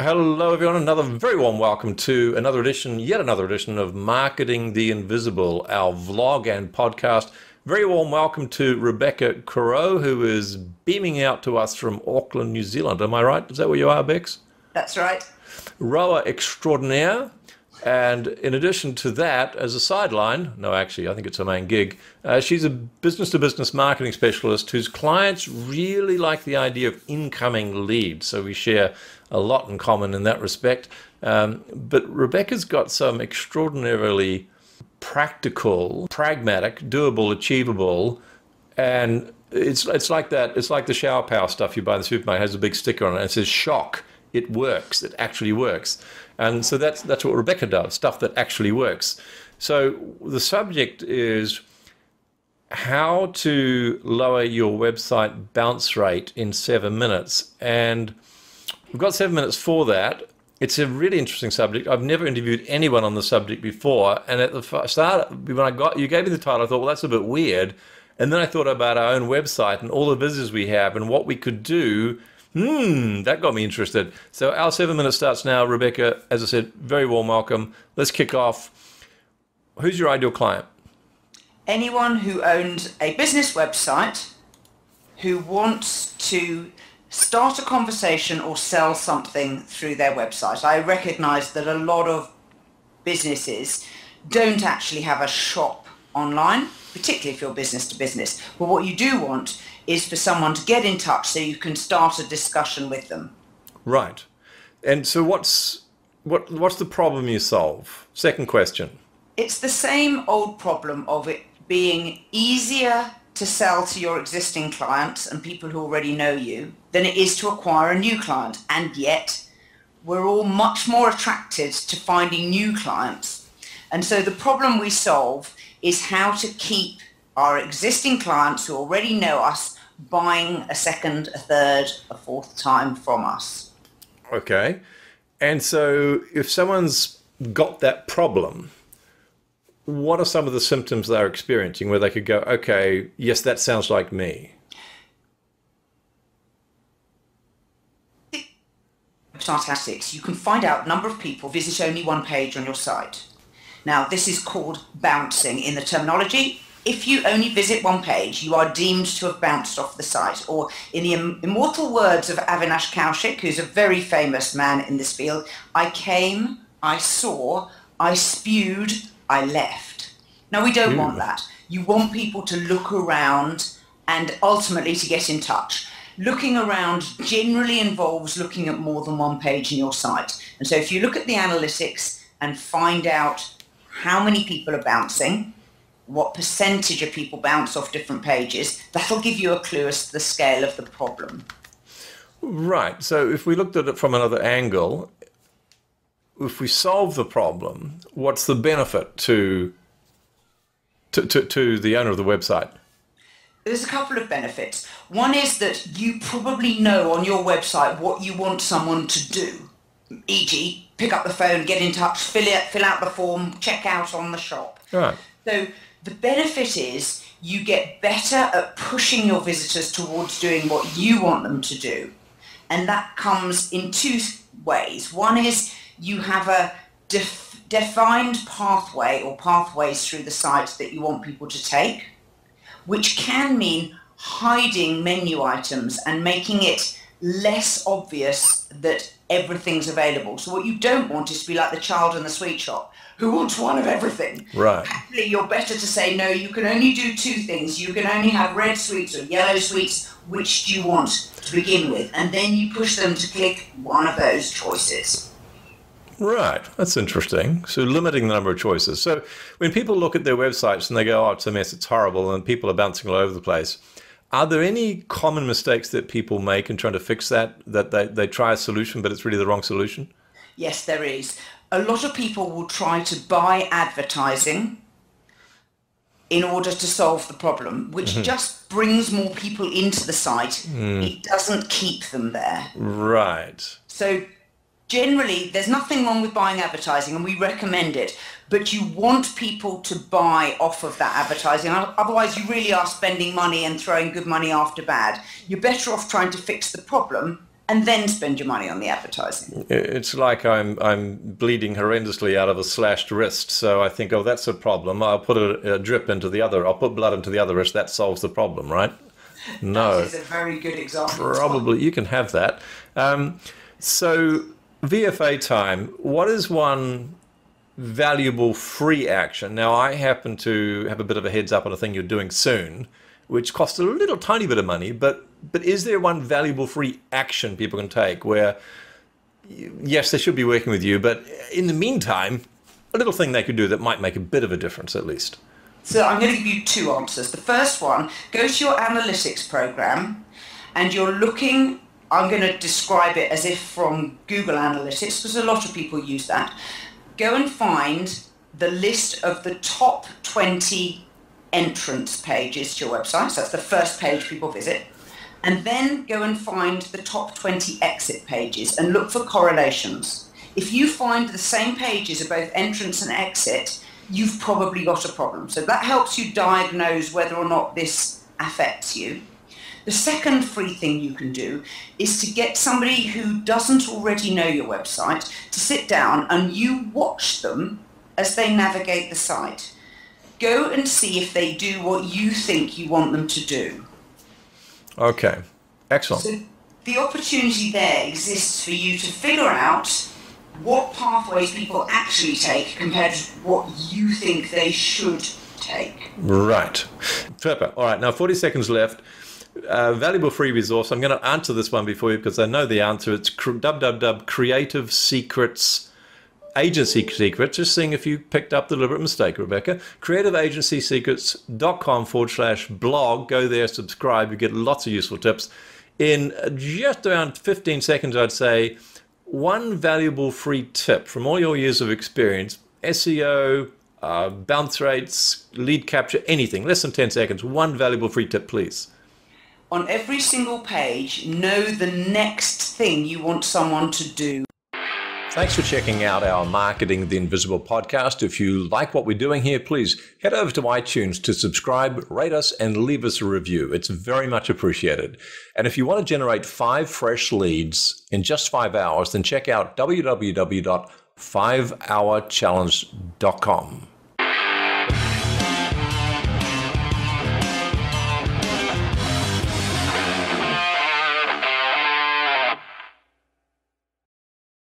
Hello, everyone. Another very warm welcome to yet another edition of Marketing the Invisible, our vlog and podcast. Very warm welcome to Rebecca Caroe, who is beaming out to us from Auckland, New Zealand. Am I right? Is that where you are, Bex? That's right. Rower extraordinaire. And in addition to that, as a sideline, no, actually, I think it's her main gig, she's a business-to-business marketing specialist whose clients really like the idea of incoming leads. So we share a lot in common in that respect. But Rebecca's got some extraordinarily practical, pragmatic, doable, achievable, and it's like that. It's like the shower power stuff you buy in the supermarket. It has a big sticker on it and it says "shock." It works. It actually works. And so that's what Rebecca does, stuff that actually works. So the subject is how to lower your website bounce rate in 7 minutes. And we've got 7 minutes for that. It's a really interesting subject. I've never interviewed anyone on the subject before. And at the start, when you gave me the title, I thought, well, that's a bit weird. And then I thought about our own website and all the visitors we have and what we could do. That got me interested. So our 7 minutes starts now. Rebecca, as I said, very warm welcome. Let's kick off. Who's your ideal client? Anyone who owns a business website who wants to start a conversation or sell something through their website. I recognize that a lot of businesses don't actually have a shop online, particularly if you're business to business. But what you do want is for someone to get in touch so you can start a discussion with them. Right. And so what's the problem you solve? Second question. It's the same old problem of it being easier to sell to your existing clients and people who already know you than it is to acquire a new client. And yet we're all much more attracted to finding new clients. And so the problem we solve is how to keep our existing clients who already know us buying a second, a third, a fourth time from us. Okay. And so if someone's got that problem, what are some of the symptoms they're experiencing where they could go, okay, yes, that sounds like me? Statistics, you can find out number of people visit only one page on your site. Now, this is called bouncing in the terminology. If you only visit one page, you are deemed to have bounced off the site. Or in the immortal words of Avinash Kaushik, who's a very famous man in this field, I came, I saw, I spewed, I left. Now, we don't want that. You want people to look around and ultimately to get in touch. Looking around generally involves looking at more than one page in your site. And so if you look at the analytics and find out how many people are bouncing, what percentage of people bounce off different pages, that'll give you a clue as to the scale of the problem. Right. So if we looked at it from another angle, if we solve the problem, what's the benefit to the owner of the website? There's a couple of benefits. One is that you probably know on your website what you want someone to do, e.g. pick up the phone, get in touch, fill out the form, check out on the shop. Right. So the benefit is you get better at pushing your visitors towards doing what you want them to do. And that comes in two ways. One is you have a defined pathway or pathways through the site that you want people to take, which can mean hiding menu items and making it less obvious that everything's available. So what you don't want is to be like the child in the sweet shop who wants one of everything. Right. Actually, you're better to say, no, you can only do two things. You can only have red sweets or yellow sweets. Which do you want to begin with? And then you push them to click one of those choices. Right. That's interesting. So limiting the number of choices. So when people look at their websites and they go, oh, it's a mess, it's horrible, and people are bouncing all over the place, are there any common mistakes that people make in trying to fix that they try a solution, but it's really the wrong solution? Yes, there is. A lot of people will try to buy advertising in order to solve the problem, which just brings more people into the site. It doesn't keep them there. Right. So generally, there's nothing wrong with buying advertising, and we recommend it, but you want people to buy off of that advertising. Otherwise, you really are spending money and throwing good money after bad. You're better off trying to fix the problem and then spend your money on the advertising. It's like I'm bleeding horrendously out of a slashed wrist, so I think, oh, that's a problem. I'll put a drip into the other. I'll put blood into the other wrist. That solves the problem, right? No. That is a very good example. Probably. You can have that. So VFA time, what is one valuable free action? Now, I happen to have a bit of a heads up on a thing you're doing soon, which costs a little tiny bit of money, but is there one valuable free action people can take where, yes, they should be working with you, but in the meantime, a little thing they could do that might make a bit of a difference at least? So I'm going to give you two answers. The first one, go to your analytics program and you're looking, I'm going to describe it as if from Google Analytics, because a lot of people use that. Go and find the list of the top 20 entrance pages to your website. So that's the first page people visit. And then go and find the top 20 exit pages and look for correlations. If you find the same pages are both entrance and exit, you've probably got a problem. So that helps you diagnose whether or not this affects you. The second free thing you can do is to get somebody who doesn't already know your website to sit down and you watch them as they navigate the site. Go and see if they do what you think you want them to do. Okay, excellent. So the opportunity there exists for you to figure out what pathways people actually take compared to what you think they should take. Right. Perfect. All right, now 40 seconds left. Valuable free resource. I'm going to answer this one before you because I know the answer. It's Creative Secrets, Agency Secrets. Just seeing if you picked up the deliberate mistake, Rebecca. creativeagencysecrets.com/blog. Go there, subscribe. You get lots of useful tips. In just around 15 seconds, I'd say, one valuable free tip from all your years of experience, SEO, bounce rates, lead capture, anything, less than 10 seconds. One valuable free tip, please. On every single page, know the next thing you want someone to do. Thanks for checking out our Marketing the Invisible podcast. If you like what we're doing here, please head over to iTunes to subscribe, rate us, and leave us a review. It's very much appreciated. And if you want to generate 5 fresh leads in just 5 hours, then check out www.5hourchallenge.com.